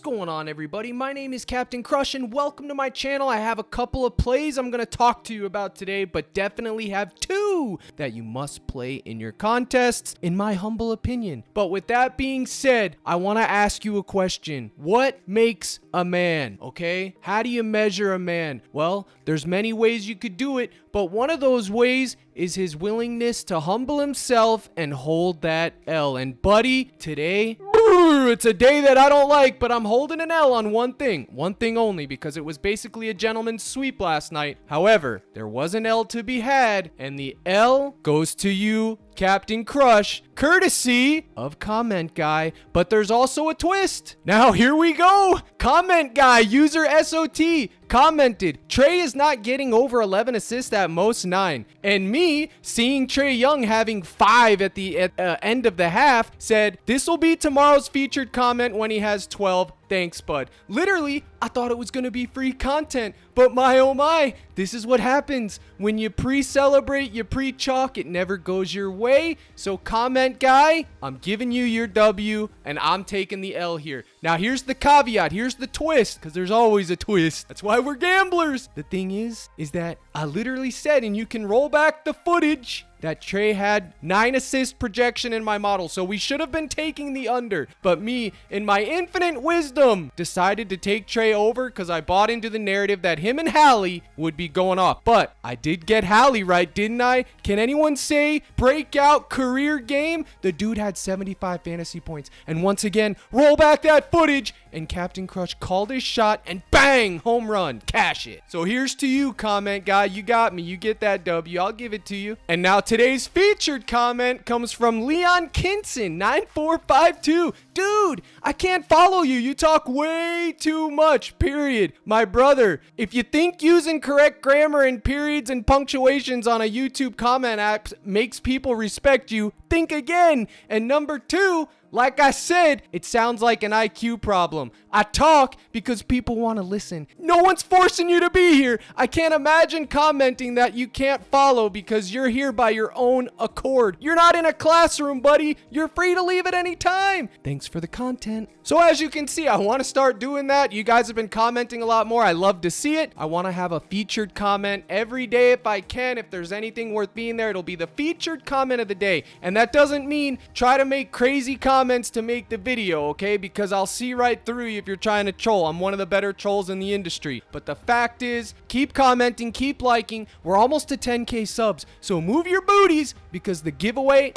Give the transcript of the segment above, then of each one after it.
going on, everybody? My name is Captain Crush and welcome to my channel. I have a couple of plays I'm going to talk to you about today, but definitely have two that you must play in your contests, in my humble opinion. But with that being said, I want to ask you a question. What makes a man, okay? How do you measure a man? Well, there's many ways you could do it, but one of those ways is his willingness to humble himself and hold that L. And buddy, today, it's a day that I don't like, but I'm holding an L on one thing only, because it was basically a gentleman's sweep last night. However, there was an L to be had, and the L goes to you, Captain Crush, courtesy of Comment Guy. But there's also a twist. Now here we go. Comment Guy, user SOT, commented, Trey is not getting over 11 assists, at most 9. And me, seeing Trey Young having 5 at the end of the half, said, this will be tomorrow's featured comment when he has 12. Thanks, bud. Literally, I thought it was going to be free content, but my oh my, this is what happens when you pre-celebrate, you pre-chalk, it never goes your way. So Comment Guy, I'm giving you your W, and I'm taking the L here. Now here's the caveat, here's the twist, because there's always a twist. That's why we're gamblers. The thing is that I literally said, and you can roll back the footage, that Trey had 9 assist projection in my model, so we should have been taking the under. But me, in my infinite wisdom, decided to take Trey over because I bought into the narrative that him and Hallie would be going off. But I did get Hallie right, didn't I? Can anyone say breakout career game? The dude had 75 fantasy points. And once again, roll back that footage, and Captain Crush called his shot, and bang, home run, cash it. So here's to you, Comment Guy. You got me. You get that W. I'll give it to you. And now today's featured comment comes from Leon Kinson, 9452. Dude, I can't follow you. You talk way too much, period. My brother, if you think using correct grammar and periods and punctuations on a YouTube comment app makes people respect you, think again. And number 2, like I said, it sounds like an IQ problem. I talk because people want to listen. No one's forcing you to be here. I can't imagine commenting that you can't follow because you're here by your own accord. You're not in a classroom, buddy. You're free to leave at any time. Thanks for the content. So as you can see, I want to start doing that. You guys have been commenting a lot more. I love to see it. I want to have a featured comment every day if I can. If there's anything worth being there, it'll be the featured comment of the day. And that doesn't mean try to make crazy comments to make the video, okay? Because I'll see right through you if you're trying to troll. I'm one of the better trolls in the industry. But the fact is, keep commenting, keep liking. We're almost to 10K subs, so move your booties because the giveaway,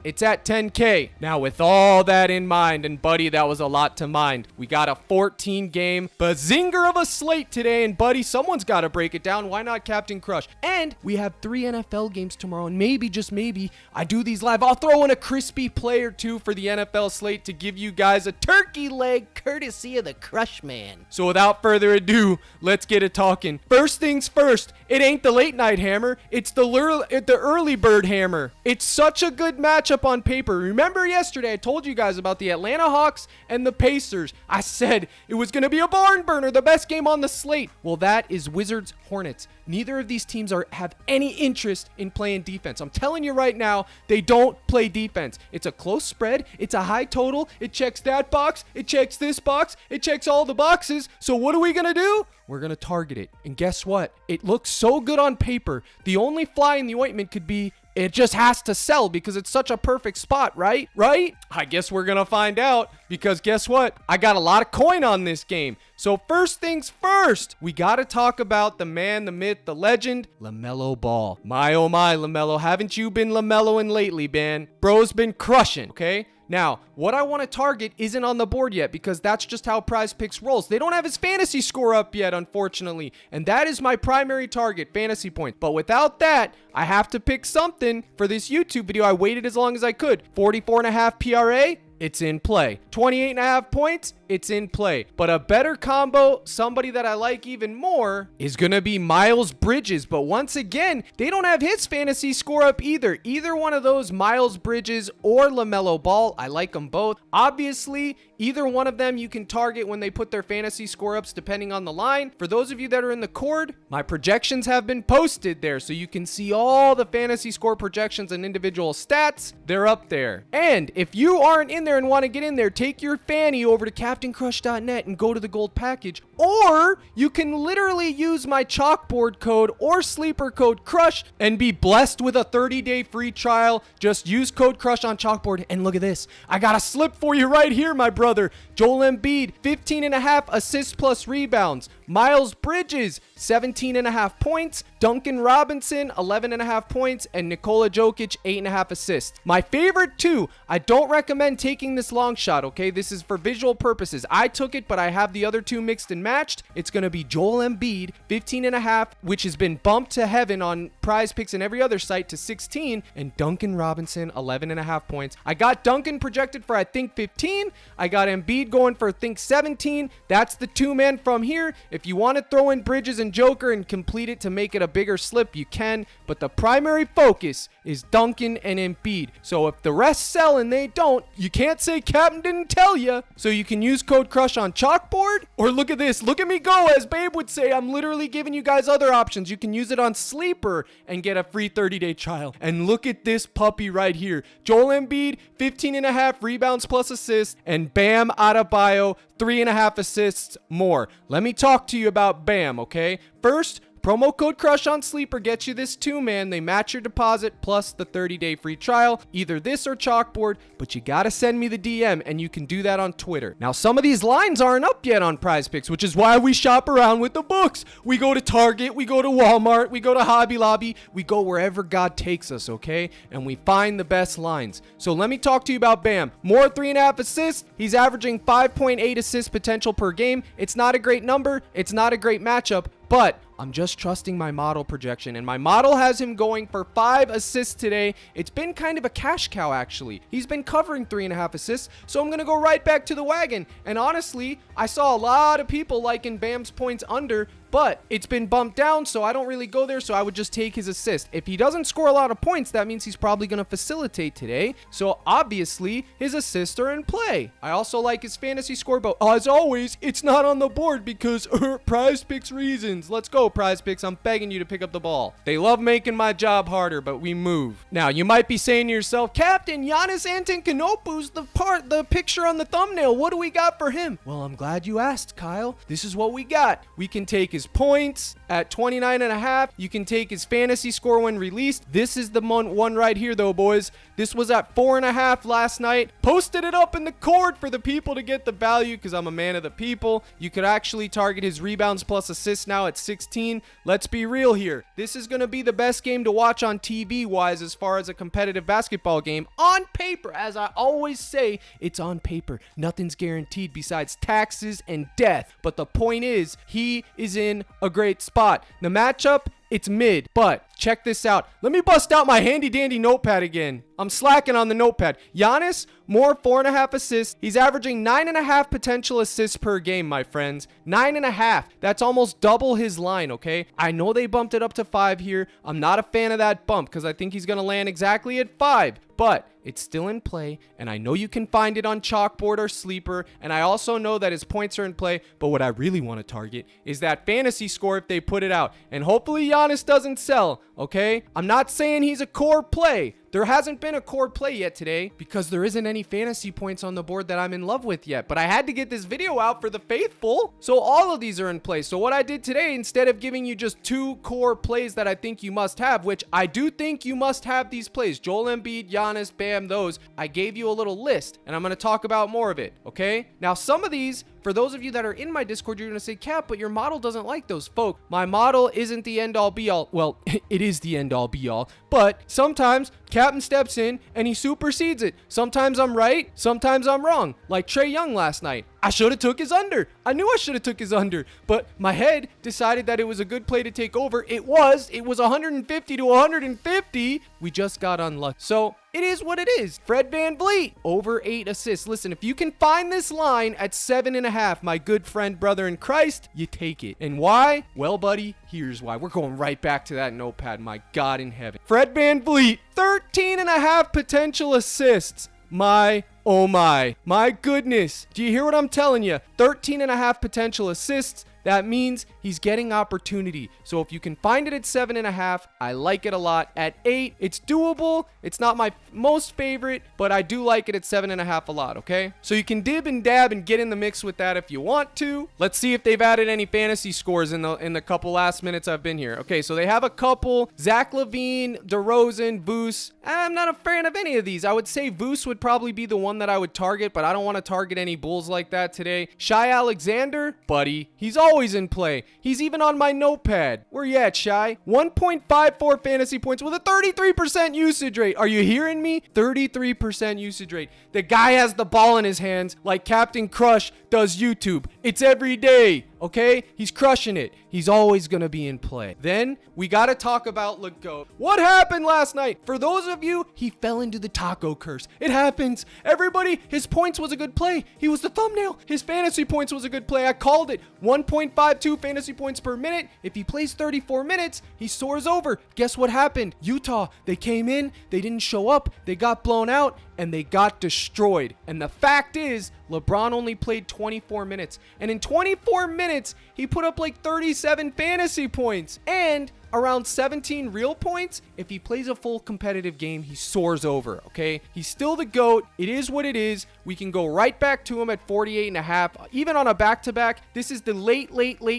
it's at 10K. Now, with all that in mind, and buddy, that was a lot to mind, we got a 14-game bazinger of a slate today, and buddy, someone's got to break it down. Why not Captain Crush? And we have 3 NFL games tomorrow, and maybe, just maybe, I do these live. I'll throw in a crispy play or two for the NFL slate to give you guys a turkey leg courtesy of the Crush Man. So without further ado, let's get it talking. First things first, it ain't the late night hammer, it's the early bird hammer. It's such a good matchup on paper. Remember yesterday I told you guys about the Atlanta Hawks and the Pacers. I said it was going to be a barn burner, the best game on the slate. Well, that is Wizards Hornets. Neither of these teams have any interest in playing defense. I'm telling you right now, they don't play defense. It's a close spread. It's a high total. It checks that box. It checks this box. It checks all the boxes. So what are we going to do? We're going to target it. And guess what? It looks so good on paper. The only fly in the ointment could be it just has to sell because it's such a perfect spot, right? Right? I guess we're going to find out because guess what? I got a lot of coin on this game. So first things first, we got to talk about the man, the myth, the legend, LaMelo Ball. My, oh my, LaMelo. Haven't you been LaMeloing lately, man? Bro's been crushing, okay? Now, what I want to target isn't on the board yet because that's just how PrizePicks rolls. They don't have his fantasy score up yet, unfortunately. And that is my primary target, fantasy points. But without that, I have to pick something for this YouTube video. I waited as long as I could. 44.5 PRA. It's in play. 28.5 points, it's in play. But a better combo, somebody that I like even more, is going to be Miles Bridges. But once again, they don't have his fantasy score up either. Either one of those, Miles Bridges or LaMelo Ball, I like them both. Obviously, Either one of them you can target when they put their fantasy score ups depending on the line. For those of you that are in the cord, my projections have been posted there so you can see all the fantasy score projections and individual stats. They're up there. And if you aren't in there and want to get in there, take your fanny over to CaptainCrush.net and go to the gold package. Or you can literally use my Chalkboard code or sleeper code CRUSH and be blessed with a 30-day free trial. Just use code CRUSH on Chalkboard. And look at this. I got a slip for you right here, my brother. Joel Embiid, 15.5 assists plus rebounds. Miles Bridges, 17.5 points. Duncan Robinson, 11.5 points. And Nikola Jokic, 8.5 assists. My favorite two, I don't recommend taking this long shot, okay? This is for visual purposes. I took it, but I have the other two mixed and matched. It's going to be Joel Embiid, 15.5, which has been bumped to heaven on PrizePicks and every other site to 16. And Duncan Robinson, 11.5 points. I got Duncan projected for, I think, 15. I got Embiid going for, I think, 17. That's the two-man from here. If you want to throw in Bridges and Joker and complete it to make it a bigger slip, you can. But the primary focus is Duncan and Embiid. So if the rest sell and they don't, you can't say Captain didn't tell you. So you can use code CRUSH on Chalkboard, or look at this. Look at me go, as Babe would say. I'm literally giving you guys other options. You can use it on Sleeper and get a free 30-day trial. And look at this puppy right here. Joel Embiid, 15.5 rebounds plus assists, and Bam Adebayo, 3.5 assists more. Let me talk to you about Bam, okay? First, promo code CRUSH on Sleeper gets you this two-man. They match your deposit plus the 30-day free trial. Either this or Chalkboard, but you gotta send me the DM, and you can do that on Twitter. Now, some of these lines aren't up yet on PrizePicks, which is why we shop around with the books. We go to Target, we go to Walmart, we go to Hobby Lobby, we go wherever God takes us, okay? And we find the best lines. So let me talk to you about Bam. More 3.5 assists. He's averaging 5.8 assist potential per game. It's not a great number. It's not a great matchup, but I'm just trusting my model projection, and my model has him going for 5 assists today. It's been kind of a cash cow, actually. He's been covering 3.5 assists, so I'm going to go right back to the wagon. And honestly, I saw a lot of people liking Bam's points under, but it's been bumped down, so I don't really go there, so I would just take his assist. If he doesn't score a lot of points, that means he's probably going to facilitate today, so obviously his assists are in play. I also like his fantasy score, but as always, it's not on the board because PrizePicks reasons. Let's go, PrizePicks. I'm begging you to pick up the ball. They love making my job harder, but we move. Now, you might be saying to yourself, Captain, Giannis Antetokounmpo's the picture on the thumbnail. What do we got for him? Well, I'm glad you asked, Kyle. This is what we got. We can take his points at 29.5. You can take his fantasy score when released. This is the one right here, though, boys. This was at 4.5 last night. Posted it up in the cord for the people to get the value because I'm a man of the people. You could actually target his rebounds plus assists now at 16. Let's be real here. This is going to be the best game to watch on TV-wise as far as a competitive basketball game. On paper, as I always say, it's on paper. Nothing's guaranteed besides taxes and death. But the point is, he is in a great spot. The matchup, it's mid, but check this out. Let me bust out my handy dandy notepad again. I'm slacking on the notepad. Giannis, more 4.5 assists. He's averaging 9.5 potential assists per game, my friends. 9.5. That's almost double his line, okay? I know they bumped it up to 5 here. I'm not a fan of that bump because I think he's going to land exactly at 5. But it's still in play, and I know you can find it on Chalkboard or Sleeper, and I also know that his points are in play, but what I really want to target is that fantasy score if they put it out, and hopefully Giannis doesn't sell, okay? I'm not saying he's a core play. There hasn't been a core play yet today because there isn't any fantasy points on the board that I'm in love with yet, but I had to get this video out for the faithful, so all of these are in play. So what I did today, instead of giving you just 2 core plays that I think you must have, which I do think you must have these plays, Joel Embiid, Giannis, Bam, those, I gave you a little list, and I'm going to talk about more of it, okay? Now, some of these, for those of you that are in my Discord, you're going to say, Cap, but your model doesn't like those. Folk, my model isn't the end-all be-all. Well, it is the end-all be-all, but sometimes Captain steps in and he supersedes it. Sometimes I'm right, sometimes I'm wrong. Like Trae Young last night. I should have took his under. I knew I should have took his under, but my head decided that it was a good play to take over. It was 150 to 150. We just got unlucky. So it is what it is. Fred VanVleet, over 8 assists. Listen, if you can find this line at 7.5, my good friend, brother in Christ, you take it. And why? Well, buddy, here's why. We're going right back to that notepad, my God in heaven. Fred VanVleet, 13.5 potential assists. My Oh my goodness. Do you hear what I'm telling you? 13.5 potential assists. That means he's getting opportunity. So if you can find it at 7.5, I like it a lot. At 8, it's doable. It's not my most favorite, but I do like it at 7.5 a lot, okay? So you can dib and dab and get in the mix with that if you want to. Let's see if they've added any fantasy scores in the couple last minutes I've been here. Okay, so they have a couple. Zach LaVine, DeRozan, Vooch. I'm not a fan of any of these. I would say Vooch would probably be the one that I would target, but I don't want to target any Bulls like that today. Shai Alexander, buddy, he's always in play. He's even on my notepad. Where you at, Shai? 1.54 fantasy points with a 33% usage rate. Are you hearing me? 33% usage rate. The guy has the ball in his hands like Captain Crush does YouTube. It's every day. Okay? He's crushing it. He's always going to be in play. Then we got to talk about Legault. What happened last night? For those of you, he fell into the taco curse. It happens. Everybody, his points was a good play. He was the thumbnail. His fantasy points was a good play. I called it. 1.52 fantasy points per minute. If he plays 34 minutes, he soars over. Guess what happened? Utah, they came in. They didn't show up. They got blown out and they got destroyed. And the fact is, LeBron only played 24 minutes. And in 24 minutes, he put up like 37 fantasy points and around 17 real points. If he plays a full competitive game, he soars over, okay? He's still the GOAT. It is what it is. We can go right back to him at 48.5. Even on a back-to-back, this is the late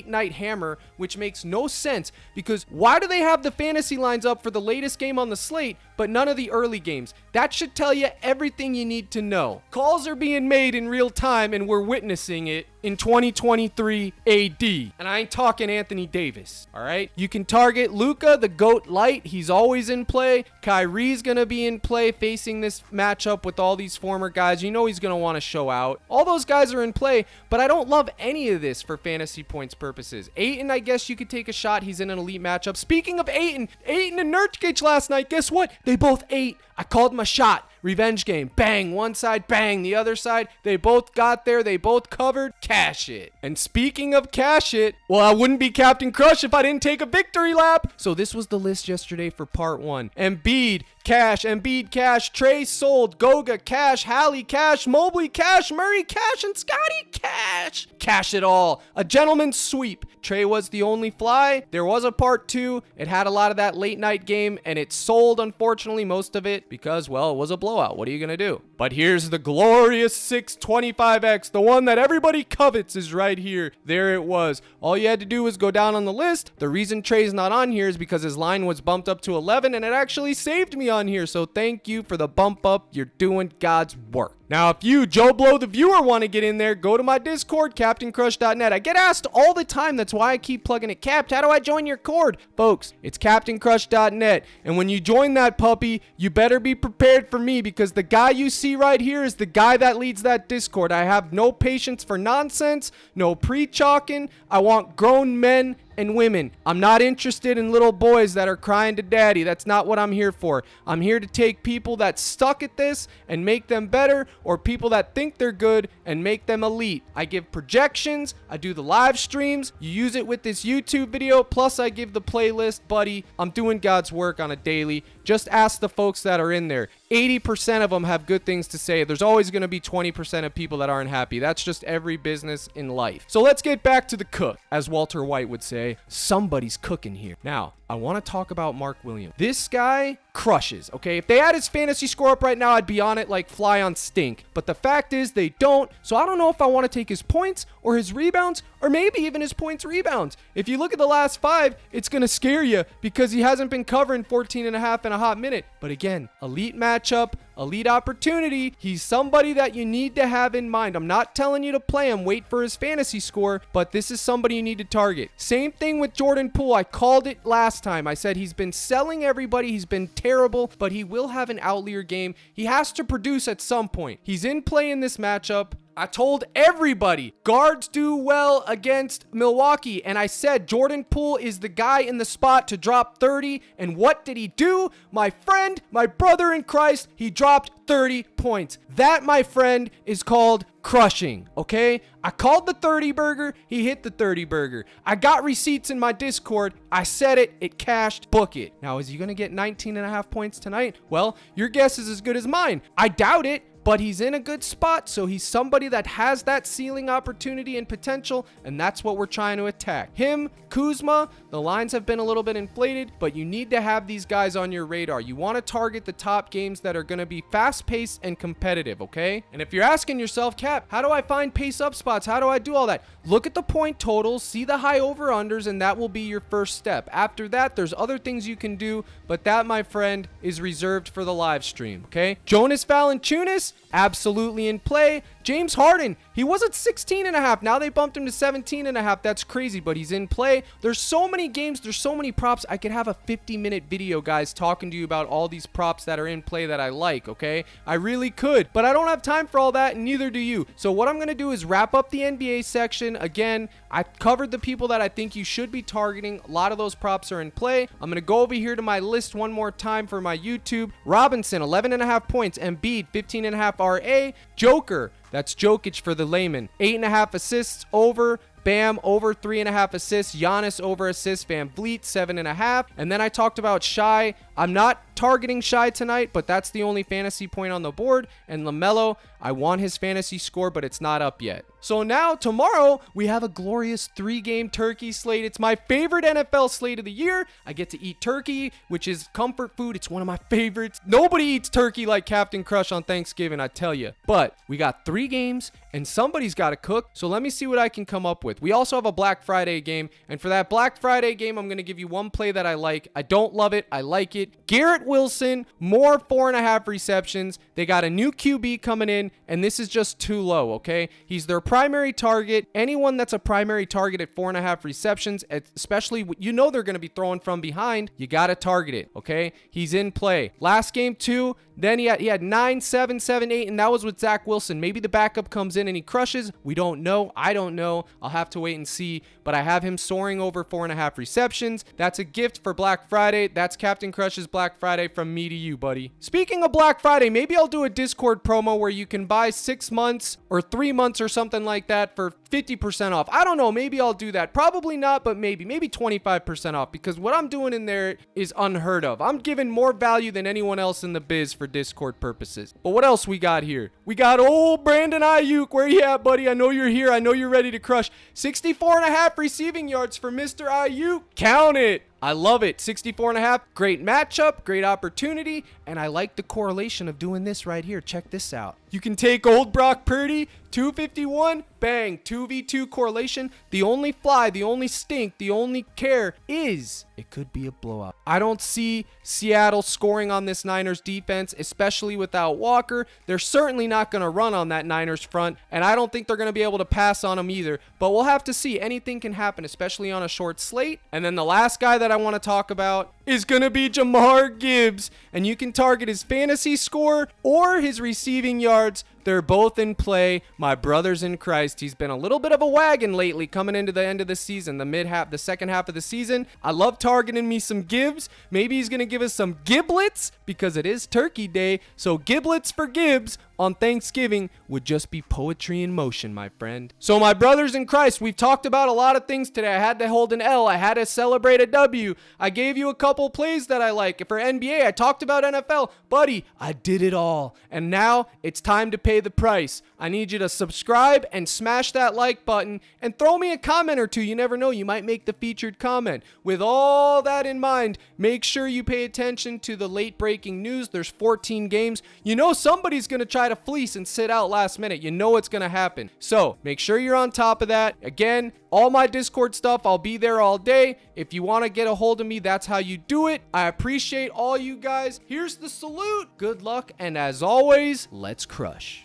night hammer, which makes no sense because why do they have the fantasy lines up for the latest game on the slate, but none of the early games? That should tell you everything you need to know. Calls are being made in real time and we're witnessing it in 2023 AD. And I ain't talking Anthony Davis, all right? You can target Luka, the GOAT light. He's always in play. Kyrie's going to be in play facing this matchup with all these former guys. You know he's going to want to show out. All those guys are in play, but I don't love any of this for fantasy points purposes. Ayton, I guess you could take a shot. He's in an elite matchup. Speaking of Ayton and Nurkic last night, guess what? They both ate. I called my shot. Revenge game. Bang. One side, bang. The other side. They both got there. They both covered. Cash it. And speaking of cash it, well, I wouldn't be Captain Crush if I didn't take a victory lap. So this was the list yesterday for part 1. Embiid, cash. Embiid, cash. Trey sold. Goga, cash. Hallie, cash. Mobley, cash. Murray, cash. And Scotty, cash. Cash it all. A gentleman's sweep. Trey was the only fly. There was a part 2. It had a lot of that late night game, and it sold, unfortunately, most of it because, well, it was a blowout. What are you going to do? But here's the glorious 625X. The one that everybody covets is right here. There it was. All you had to do was go down on the list. The reason Trey's not on here is because his line was bumped up to 11, and it actually saved me on here. So thank you for the bump up. You're doing God's work. Now, if you, Joe Blow, the viewer, want to get in there, go to my Discord, CaptainCrush.net. I get asked all the time. That's why I keep plugging it. Capt, how do I join your cord? Folks, it's CaptainCrush.net. And when you join that puppy, you better be prepared for me because the guy you see right here is the guy that leads that Discord. I have no patience for nonsense, no pre-chalking. I want grown men and women. I'm not interested in little boys that are crying to daddy. That's not what I'm here for. I'm here to take people that suck at this and make them better, or people that think they're good and make them elite. I give projections. I do the live streams. You use it with this YouTube video. Plus I give the playlist, buddy. I'm doing God's work on a daily. Just ask the folks that are in there. 80% of them have good things to say. There's always going to be 20% of people that aren't happy. That's just every business in life. So let's get back to the cook. As Walter White would say, somebody's cooking here. Now, I want to talk about Mark Williams. This guy crushes, okay? If they had his fantasy score up right now, I'd be on it like fly on stink. But the fact is they don't. So I don't know if I want to take his points or his rebounds or maybe even his points rebounds. If you look at the last 5, it's going to scare you because he hasn't been covering 14.5 in a hot minute. But again, elite matchup, elite opportunity. He's somebody that you need to have in mind. I'm not telling you to play him, wait for his fantasy score, but this is somebody you need to target. Same thing with Jordan Poole. I called it last time. I said he's been selling everybody. He's been terrible, but he will have an outlier game. He has to produce at some point. He's in play in this matchup. I told everybody guards do well against Milwaukee, and I said Jordan Poole is the guy in the spot to drop 30, and what did he do? My friend, my brother in Christ, he dropped 30 points. That, my friend, is called crushing, okay? I called the 30 burger, he hit the 30 burger. I got receipts in my Discord, I said it cashed, book it. Now, is he gonna get 19.5 points tonight? Well, your guess is as good as mine. I doubt it, but he's in a good spot, so he's somebody that has that ceiling opportunity and potential, and that's what we're trying to attack. Him, Kuzma, the lines have been a little bit inflated, but you need to have these guys on your radar. You want to target the top games that are going to be fast-paced and competitive, okay? And if you're asking yourself, Cap, how do I find pace-up spots? How do I do all that? Look at the point totals, see the high over-unders, and that will be your first step. After that, there's other things you can do, but that, my friend, is reserved for the live stream, okay? Jonas Valanciunas, absolutely in play. James Harden, he was at 16.5. Now they bumped him to 17.5. That's crazy, but he's in play. There's so many games. There's so many props. I could have a 50-minute video, guys, talking to you about all these props that are in play that I like, okay? I really could, but I don't have time for all that, and neither do you. So what I'm going to do is wrap up the NBA section. Again, I covered the people that I think you should be targeting. A lot of those props are in play. I'm going to go over here to my list one more time for my YouTube. Robinson, 11.5 points. Embiid, 15.5 RA. Joker, that's Jokic for the layman, 8.5 assists over. Bam, over 3.5 assists. Giannis over assists. Van Vliet, 7.5. And then I talked about Shai. I'm not targeting Shai tonight, but that's the only fantasy point on the board. And LaMelo, I want his fantasy score, but it's not up yet. So now, tomorrow, we have a glorious 3-game turkey slate. It's my favorite NFL slate of the year. I get to eat turkey, which is comfort food. It's one of my favorites. Nobody eats turkey like Captain Crush on Thanksgiving, I tell you. But we got 3 games, and somebody's got to cook. So let me see what I can come up with. We also have a Black Friday game, and for that Black Friday game, I'm going to give you one play that I like. I don't love it. I like it. Garrett Wilson, more 4.5 receptions. They got a new QB coming in, and this is just too low, okay? He's their primary target. Anyone that's a primary target at 4.5 receptions, especially, you know they're going to be throwing from behind, you got to target it, okay? He's in play. Last game, 2. Then he had 9, 7, 7, 8, and that was with Zach Wilson. Maybe the backup comes in and he crushes. We don't know. I don't know. I'll have to wait and see. But I have him soaring over 4.5 receptions. That's a gift for Black Friday. That's Captain Crush's Black Friday from me to you, buddy. Speaking of Black Friday, maybe I'll do a Discord promo where you can buy 6 months or 3 months or something like that for 50% off. I don't know. Maybe I'll do that. Probably not, but maybe 25% off, because what I'm doing in there is unheard of. I'm giving more value than anyone else in the biz for Discord purposes. But what else we got here? We got old Brandon Ayuk. Where you at, buddy? I know you're here. I know you're ready to crush. 64.5 receiving yards for Mr. Ayuk. Count it. I love it. 64.5. Great matchup, great opportunity, and I like the correlation of doing this right here. Check this out. You can take old Brock Purdy, 251, bang, 2v2 correlation. The only fly, the only stink, the only care is it could be a blowout. I don't see Seattle scoring on this Niners defense, especially without Walker. They're certainly not going to run on that Niners front, and I don't think they're going to be able to pass on them either, but we'll have to see. Anything can happen, especially on a short slate. And then the last guy that I want to talk about is going to be Jahmyr Gibbs, and you can target his fantasy score or his receiving yards. They're both in play. My brothers in Christ. He's been a little bit of a wagon lately coming into the end of the season, the second half of the season. I love targeting me some Gibbs. Maybe he's going to give us some giblets because it is Turkey Day. So giblets for Gibbs on Thanksgiving would just be poetry in motion, my friend. So my brothers in Christ, we've talked about a lot of things today. I had to hold an L. I had to celebrate a W. I gave you a couple plays that I like. For NBA, I talked about NFL. Buddy, I did it all. And now it's time to pay the price. I need you to subscribe and smash that like button and throw me a comment or two. You never know, you might make the featured comment. With all that in mind, make sure you pay attention to the late breaking news. There's 14 games. You know somebody's going to try to fleece and sit out last minute. You know it's going to happen. So make sure you're on top of that. Again, all my Discord stuff, I'll be there all day. If you want to get a hold of me, that's how you do it. I appreciate all you guys. Here's the salute. Good luck. And as always, let's crush.